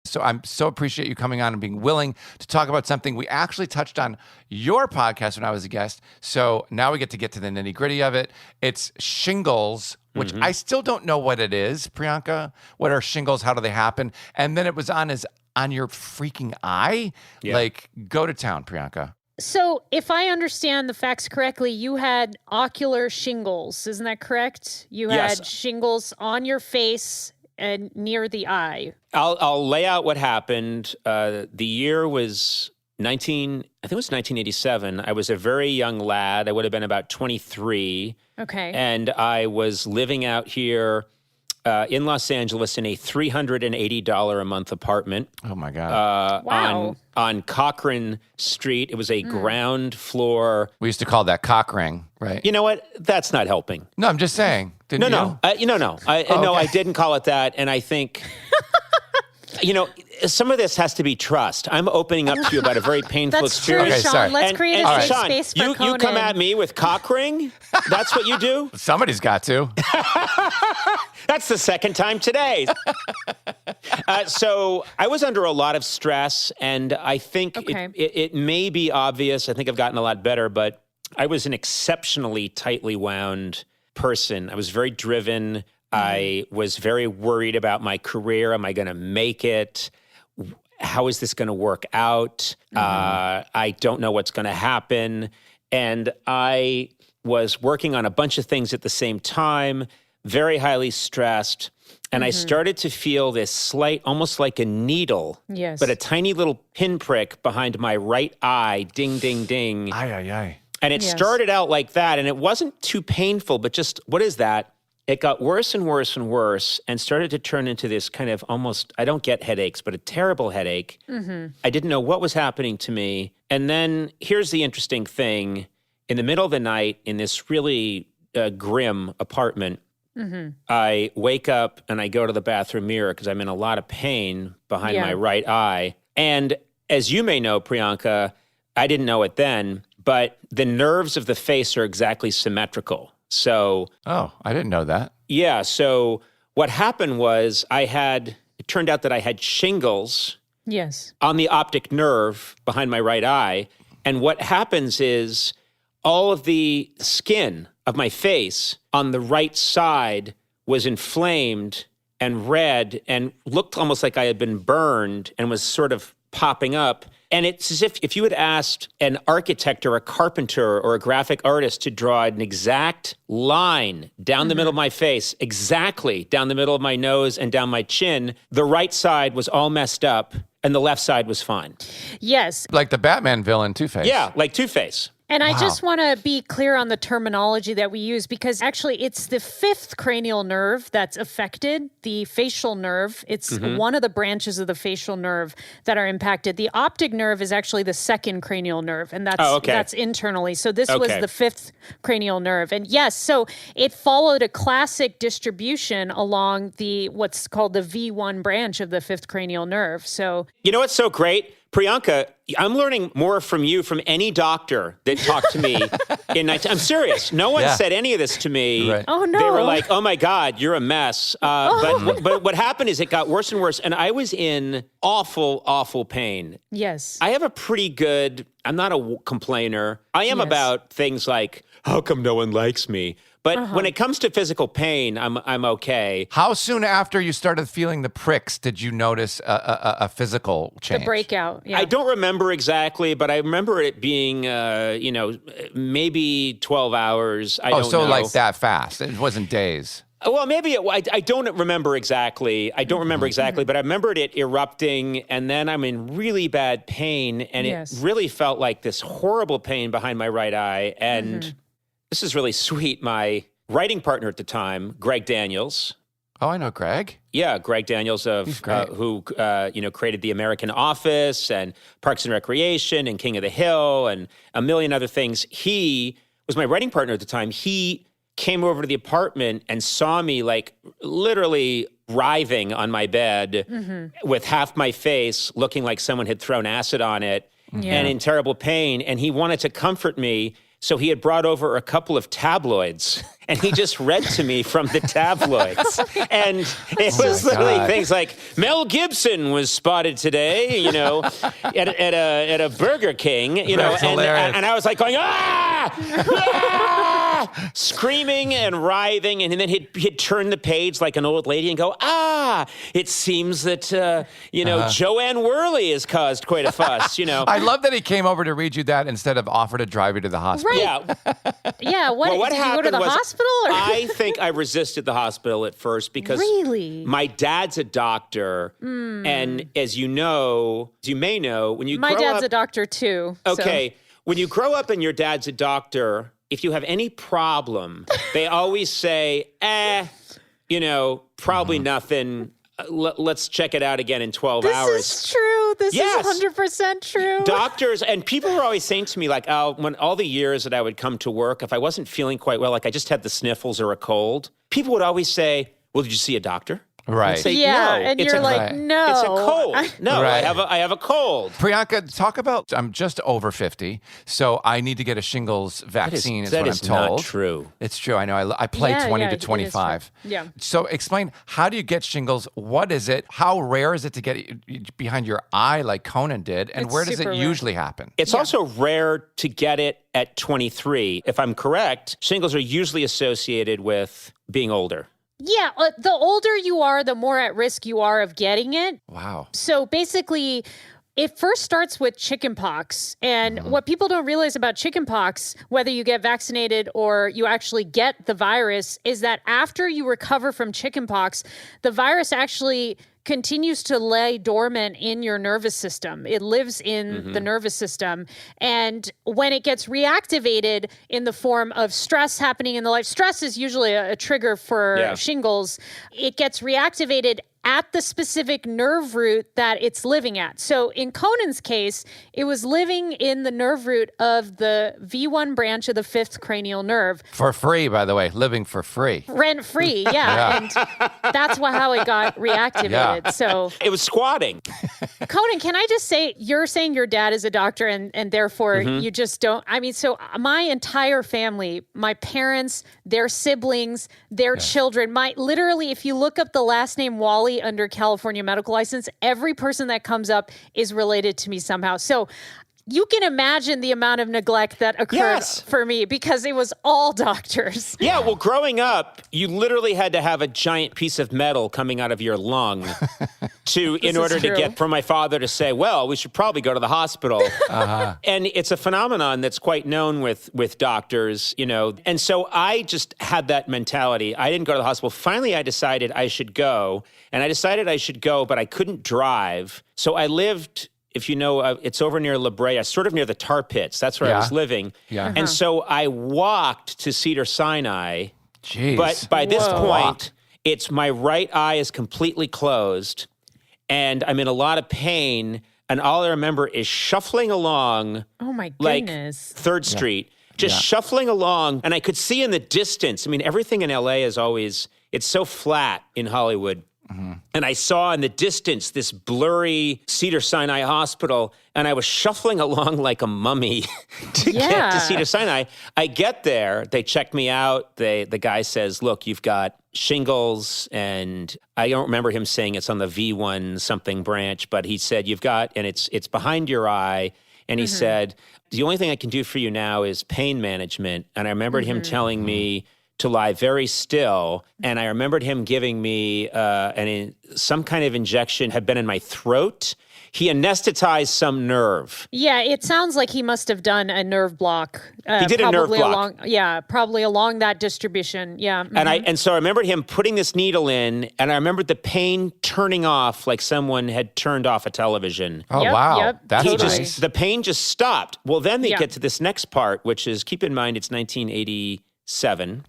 So I'm so appreciate you coming on and being willing to talk about something we actually touched on your podcast when I was a guest. So now we get to the nitty gritty of it. It's shingles, which I still don't know what it is, Priyanka. What are shingles? How do they happen? And then it was on your freaking eye. Yeah. Like, go to town, Priyanka. So if I understand the facts correctly, you had ocular shingles. Isn't that correct? You Yes. had shingles on your face and near the eye. I'll lay out what happened. The year was I think it was 1987. I was a very young lad. I would have been about 23. Okay. And I was living out here in Los Angeles in a $380 a month apartment. Oh my God. Wow. On Cochrane Street. It was a ground floor. We used to call that cock ring, right? You know what? That's not helping. No, I'm just saying. Didn't you? No. No, I didn't call it that. And I think, some of this has to be trust. I'm opening up to you about a very painful That's experience. true, Okay, Sean. sorry. Let's create a safe Sean, space for Conan. you come at me with cock ring? That's what you do? Somebody's got to. That's the second time today. So I was under a lot of stress, and I think it may be obvious. I think I've gotten a lot better, but I was an exceptionally tightly wound person. I was very driven. I was very worried about my career. Am I going to make it? How is this going to work out? I don't know what's going to happen. And I was working on a bunch of things at the same time, very highly stressed. And I started to feel this slight, almost like a needle, but a tiny little pinprick behind my right eye, ding, ding, ding. Aye, aye, aye. And it started out like that, and it wasn't too painful, but just, what is that? It got worse and worse and worse and started to turn into this kind of almost, I don't get headaches, but a terrible headache. I didn't know what was happening to me. And then here's the interesting thing. In the middle of the night, in this really grim apartment, I wake up and I go to the bathroom mirror because I'm in a lot of pain behind my right eye. And as you may know, Priyanka, I didn't know it then, but the nerves of the face are exactly symmetrical. So, oh, I didn't know that. Yeah. So what happened was it turned out that I had shingles on the optic nerve behind my right eye. And what happens is all of the skin of my face on the right side was inflamed and red and looked almost like I had been burned and was sort of popping up. And it's as if you had asked an architect or a carpenter or a graphic artist to draw an exact line down the middle of my face, exactly down the middle of my nose and down my chin, the right side was all messed up and the left side was fine. Yes. Like the Batman villain, Two-Face. Yeah, like Two-Face. And I just want to be clear on the terminology that we use because actually it's the fifth cranial nerve that's affected, the facial nerve. It's one of the branches of the facial nerve that are impacted. The optic nerve is actually the second cranial nerve, and that's internally. So this was the fifth cranial nerve. And yes, so it followed a classic distribution along what's called the V1 branch of the fifth cranial nerve. So you know what's so great? Priyanka, I'm learning more from you from any doctor that talked to me I'm serious. No one said any of this to me. Right. Oh, no. They were like, oh, my God, you're a mess. But what happened is it got worse and worse, and I was in awful, awful pain. yes. I have a pretty good, I'm not a complainer. I am about things like, how come no one likes me? But when it comes to physical pain, I'm okay. How soon after you started feeling the pricks did you notice a physical change? The breakout. Yeah. I don't remember exactly, but I remember it being, maybe 12 hours. I don't know. Like that fast. It wasn't days. Well, maybe I don't remember exactly. I don't remember exactly, but I remembered it erupting, and then I'm in really bad pain, and it really felt like this horrible pain behind my right eye. And this is really sweet. My writing partner at the time, Greg Daniels. Oh, I know Greg. Yeah, Greg Daniels who created The American Office and Parks and Recreation and King of the Hill and a million other things. He was my writing partner at the time. He came over to the apartment and saw me like literally writhing on my bed with half my face looking like someone had thrown acid on it and in terrible pain. And he wanted to comfort me. So he had brought over a couple of tabloids and he just read to me from the tabloids. And it was literally things like, Mel Gibson was spotted today, at a Burger King, and I was like going, screaming and writhing, and then he'd turn the page like an old lady and go, it seems that, Joanne Worley has caused quite a fuss, I love that he came over to read you that instead of offer to drive you to the hospital. Right. Yeah. What did you go to the hospital? Or? I think I resisted the hospital at first because my dad's a doctor. And as you may know, when you my grow dad's up, a doctor too. Okay. So. When you grow up and your dad's a doctor, if you have any problem, they always say, probably nothing. Let's check it out again in 12 hours. This is true. This is 100% true. Doctors, and people were always saying to me, like, when all the years that I would come to work, if I wasn't feeling quite well, like I just had the sniffles or a cold, people would always say, well, did you see a doctor? Right. Say, yeah, no, and you're like, no. It's a cold. No, right. I have a cold. Priyanka, talk about, I'm just over 50, so I need to get a shingles vaccine is what I'm told. That is not true. It's true. I know. I play 20 to 25. Yeah. So explain, how do you get shingles? What is it? How rare is it to get it behind your eye like Conan did? And where does it usually happen? It's also rare to get it at 23. If I'm correct, shingles are usually associated with being older. Yeah, the older you are, the more at risk you are of getting it. Wow. So basically, it first starts with chickenpox. And what people don't realize about chickenpox, whether you get vaccinated or you actually get the virus, is that after you recover from chickenpox, the virus actually continues to lay dormant in your nervous system. It lives in the nervous system. And when it gets reactivated in the form of stress happening in the life, stress is usually a trigger for shingles. It gets reactivated at the specific nerve root that it's living at. So in Conan's case, it was living in the nerve root of the V1 branch of the fifth cranial nerve. For free, by the way, living for free. Rent free, yeah. And that's how it got reactivated. Yeah. So it was squatting. Conan, can I just say, you're saying your dad is a doctor and therefore you just don't, so my entire family, my parents, their siblings, their children, literally, if you look up the last name Wali under California medical license, every person that comes up is related to me somehow. So you can imagine the amount of neglect that occurred for me because it was all doctors. Yeah, well, growing up, you literally had to have a giant piece of metal coming out of your lung in order to get from my father to say, well, we should probably go to the hospital. And it's a phenomenon that's quite known with doctors, And so I just had that mentality. I didn't go to the hospital. Finally, I decided I should go. And I decided I should go, but I couldn't drive. So I lived... If you know, it's over near La Brea, sort of near the tar pits. That's where I was living. Yeah. And so I walked to Cedars-Sinai. Jeez. But by this point, it's my right eye is completely closed, and I'm in a lot of pain, and all I remember is shuffling along. Oh, my goodness. Like 3rd Street. Just shuffling along, and I could see in the distance. Everything in L.A. is always, it's so flat in Hollywood. And I saw in the distance this blurry Cedars-Sinai hospital, and I was shuffling along like a mummy to get to Cedars-Sinai. I get there, they check me out. The guy says, look, you've got shingles, and I don't remember him saying it's on the V1 something branch, but he said, and it's behind your eye. And he said, the only thing I can do for you now is pain management. And I remembered him telling me to lie very still. And I remembered him giving me some kind of injection had been in my throat. He anesthetized some nerve. Yeah, it sounds like he must have done a nerve block. He did a nerve block. Probably along that distribution. Yeah. And so I remembered him putting this needle in, and I remembered the pain turning off like someone had turned off a television. Oh, wow. Yep, That's totally. nice. The pain just stopped. Well, then they get to this next part, which is, keep in mind, it's 1987.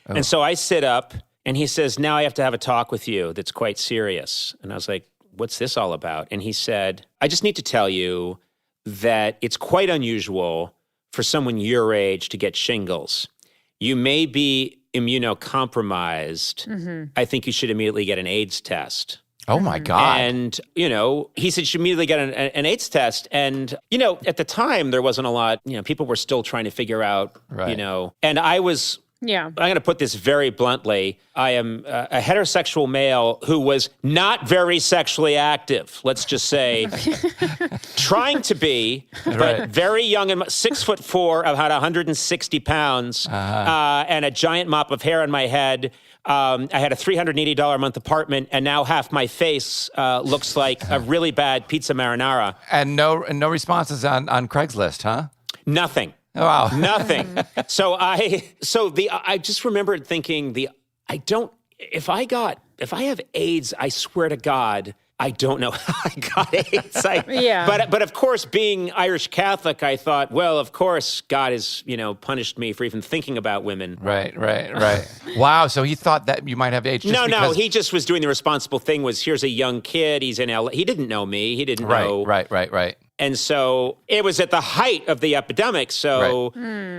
And so I sit up, and he says, now I have to have a talk with you that's quite serious. And I was like, what's this all about? And he said, I just need to tell you that it's quite unusual for someone your age to get shingles. You may be immunocompromised. I think you should immediately get an AIDS test. Oh, my God. And, he said you should immediately get an AIDS test. And, at the time, there wasn't a lot, people were still trying to figure out, and I was Yeah. I'm going to put this very bluntly. I am a heterosexual male who was not very sexually active, let's just say. Trying to be, but very young and 6'4", about 160 pounds, and a giant mop of hair on my head. I had a $380 a month apartment, and now half my face looks like a really bad pizza marinara. And no responses on Craigslist, huh? Nothing. Oh, wow. Nothing. So I just remembered thinking if I have AIDS, I swear to God, I don't know how I got AIDS. But of course, being Irish Catholic, I thought, well, of course, God has, punished me for even thinking about women. Right. Wow. So he thought that you might have AIDS. No. He just was doing the responsible thing. Here's a young kid. He's in LA. He didn't know me. He didn't know. Right. And so it was at the height of the epidemic. So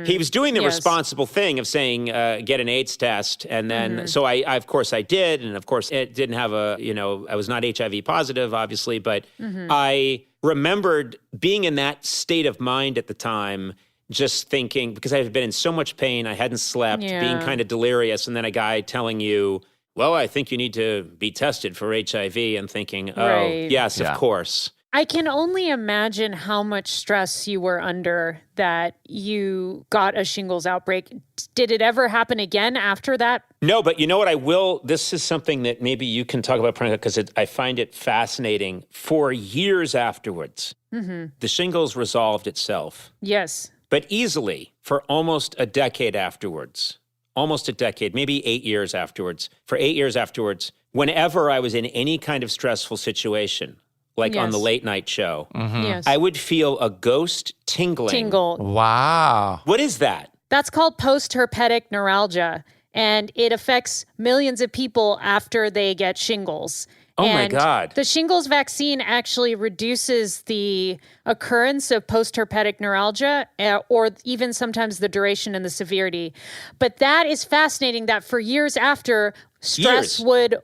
he was doing the responsible thing of saying, get an AIDS test. And then, so I of course I did. And of course it didn't have I was not HIV positive, obviously. But I remembered being in that state of mind at the time, just thinking, because I had been in so much pain, I hadn't slept, being kind of delirious. And then a guy telling you, well, I think you need to be tested for HIV, and thinking, yes, of course. I can only imagine how much stress you were under that you got a shingles outbreak. Did it ever happen again after that? No, but you know what? This is something that maybe you can talk about, Priyanka, because I find it fascinating. For years afterwards, the shingles resolved itself. Yes. But easily for almost a decade afterwards, maybe 8 years afterwards, for 8 years afterwards, whenever I was in any kind of stressful situation, like on the late night show, I would feel a ghost tingle. Wow. What is that? That's called post-herpetic neuralgia, and it affects millions of people after they get shingles. Oh, my God. The shingles vaccine actually reduces the occurrence of post-herpetic neuralgia, or even sometimes the duration and the severity. But that is fascinating that for years after, stress would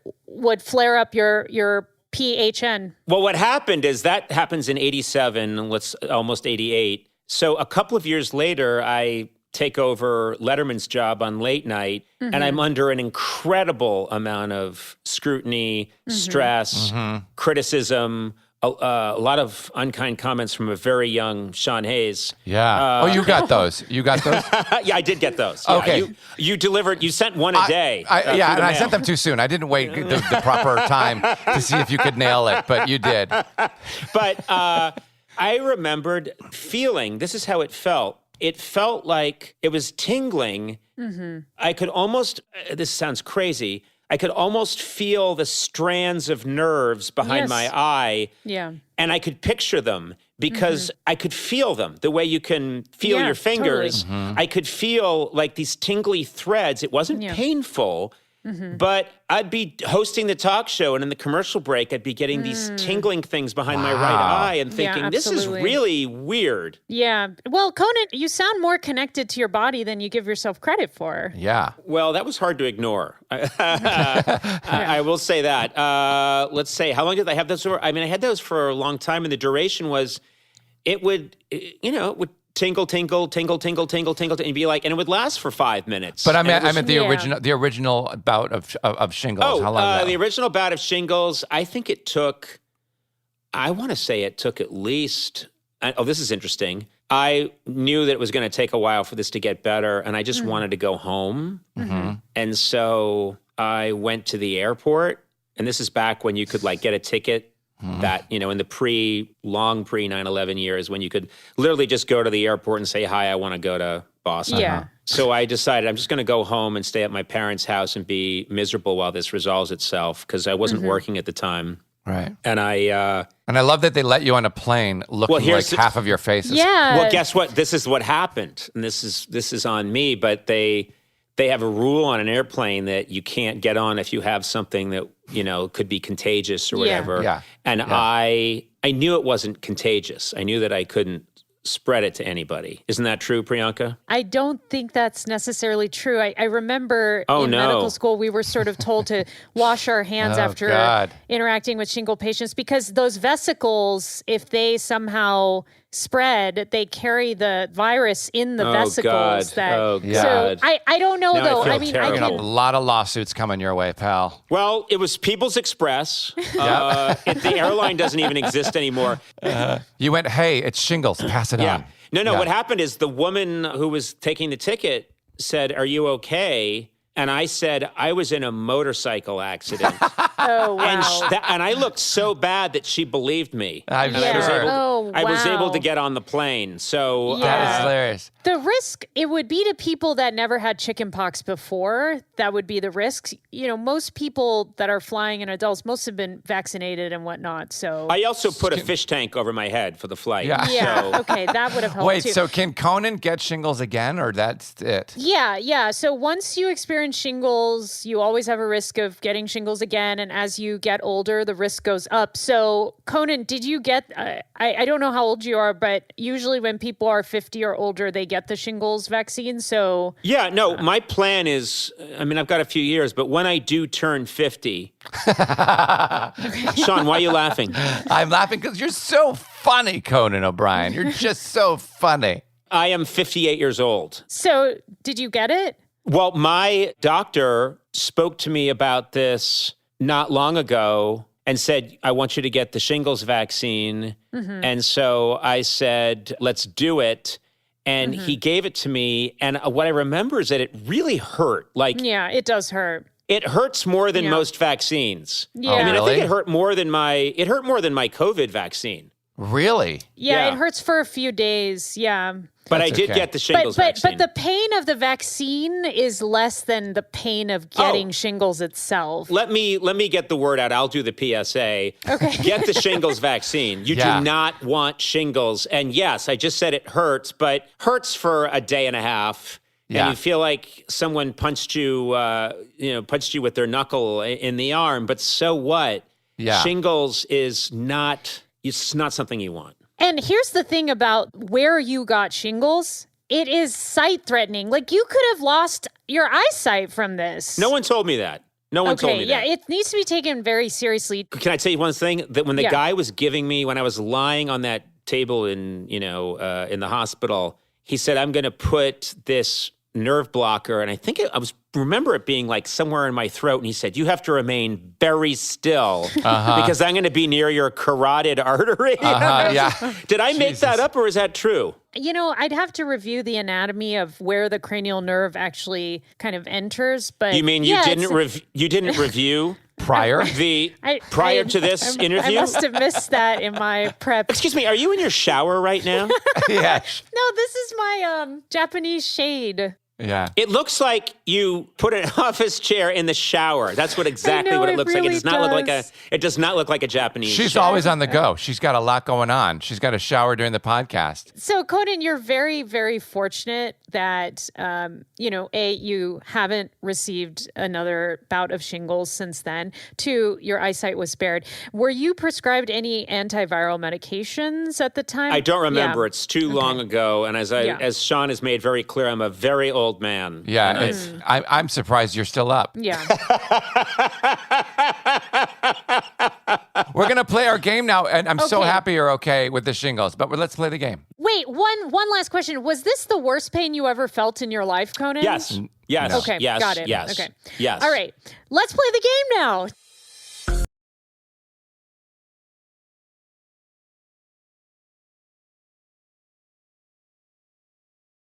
flare up your PHN. Well, what happened is that happens in 87, almost 88. So a couple of years later, I take over Letterman's job on late night, and I'm under an incredible amount of scrutiny, stress, criticism, a lot of unkind comments from a very young Sean Hayes. Yeah. You got those. You got those? Yeah, I did get those. Okay. Yeah, you delivered, you sent one a day. And I sent them too soon. I didn't wait the proper time to see if you could nail it, but you did. But I remembered feeling, this is how it felt. It felt like it was tingling. I could almost, this sounds crazy, I could almost feel the strands of nerves behind my eye. Yeah. And I could picture them because I could feel them the way you can feel your fingers. Totally. I could feel like these tingly threads. It wasn't painful, but I'd be hosting the talk show, and in the commercial break, I'd be getting these tingling things behind my right eye and thinking, this is really weird. Yeah. Well, Conan, you sound more connected to your body than you give yourself credit for. Yeah. Well, that was hard to ignore. I will say that. Let's say, how long did I have those for? I mean, I had those for a long time, and the duration was, it would tingle, tingle, tingle, tingle, tingle, tingle, and be like, and it would last for 5 minutes. But I meant the original bout of shingles. Oh, how long the original bout of shingles, I think it took, I want to say it took at least, this is interesting. I knew that it was going to take a while for this to get better, and I just wanted to go home. And so I went to the airport, and this is back when you could get a ticket that, in the long pre 9/11 years, when you could literally just go to the airport and say, hi, I want to go to Boston. Yeah. So I decided I'm just going to go home and stay at my parents' house and be miserable while this resolves itself, because I wasn't working at the time. Right. And I love that they let you on a plane looking like half of your face. Yeah. Well, guess what? This is what happened. And this is on me, but they have a rule on an airplane that you can't get on if you have something that, could be contagious or whatever. Yeah. And I knew it wasn't contagious. I knew that I couldn't spread it to anybody. Isn't that true, Priyanka? I don't think that's necessarily true. I remember medical school, we were sort of told to wash our hands after interacting with shingle patients, because those vesicles, if they somehow spread, they carry the virus in the vesicles. God. So I don't know, now though. I I mean, You're gonna have a lot of lawsuits coming your way, pal. Well, it was People's Express. The airline doesn't even exist anymore. You went, hey, it's shingles. Pass it on. No. What happened is the woman who was taking the ticket said, "Are you okay?" And I said, I was in a motorcycle accident. Oh, wow. And I looked so bad that she believed me. I'm and sure. I was able to get on the plane. So that is hilarious. The risk, it would be to people that never had chickenpox before. That would be the risk. You know, most people that are flying and adults, most have been vaccinated and whatnot. So I also put a fish tank over my head for the flight. Yeah. Okay, that would have helped Wait, too. so can Conan get shingles again, or that's it? Yeah. So once you experience shingles, you always have a risk of getting shingles again. And as you get older, the risk goes up. So Conan, did you get, I don't know how old you are, but usually when people are 50 or older, they get the shingles vaccine. So yeah, no, my plan is, I mean, I've got a few years, but when I do turn 50, Sean, why are you laughing? I'm laughing because you're so funny, Conan O'Brien. You're just so funny. I am 58 years old. So did you get it? Well, my doctor spoke to me about this not long ago and said, I want you to get the shingles vaccine. Mm-hmm. And so I said, let's do it. And he gave it to me. And what I remember is that it really hurt. Yeah, it does hurt. It hurts more than most vaccines. Yeah. I mean, really? I think it hurt more than my COVID vaccine. Really? Yeah, it hurts for a few days. Yeah. But I did get the shingles vaccine. But the pain of the vaccine is less than the pain of getting shingles itself. Let me get the word out. I'll do the PSA. Okay. Get the shingles vaccine. You do not want shingles. And yes, I just said it hurts, but hurts for a day and a half. Yeah. And you feel like someone punched you with their knuckle in the arm. But so what? Yeah. Shingles is not something you want. And here's the thing about where you got shingles. It is sight threatening. Like you could have lost your eyesight from this. No one told me that. No one told me that. Yeah, it needs to be taken very seriously. Can I tell you one thing? That when the guy was giving me, when I was lying on that table in the hospital, he said, I'm going to put this nerve blocker. And I think remember it being like somewhere in my throat. And he said, you have to remain very still because I'm going to be near your carotid artery. Did I make that up or is that true? You know, I'd have to review the anatomy of where the cranial nerve actually kind of enters. But you mean you didn't review prior to this interview? I must have missed that in my prep. Excuse me, are you in your shower right now? Yes. No, this is my Japanese shade. Yeah. It looks like you put an office chair in the shower. That's what it looks like. Really It does not look like a Japanese She's chair. always on the go. She's got a lot going on. She's got a shower during the podcast. So, Conan, you're very, very fortunate that, you haven't received another bout of shingles since then. 2, your eyesight was spared. Were you prescribed any antiviral medications at the time? I don't remember. It's too long ago. And as Sean has made very clear, I'm a very old man. Yeah, I'm surprised you're still up. Yeah. We're going to play our game now, and I'm so happy you're okay with the shingles, but let's play the game. Wait, one last question. Was this the worst pain you ever felt in your life, Conan? Yes. Yes. Okay, yes, got it. Yes. Okay. Yes. All right. Let's play the game now.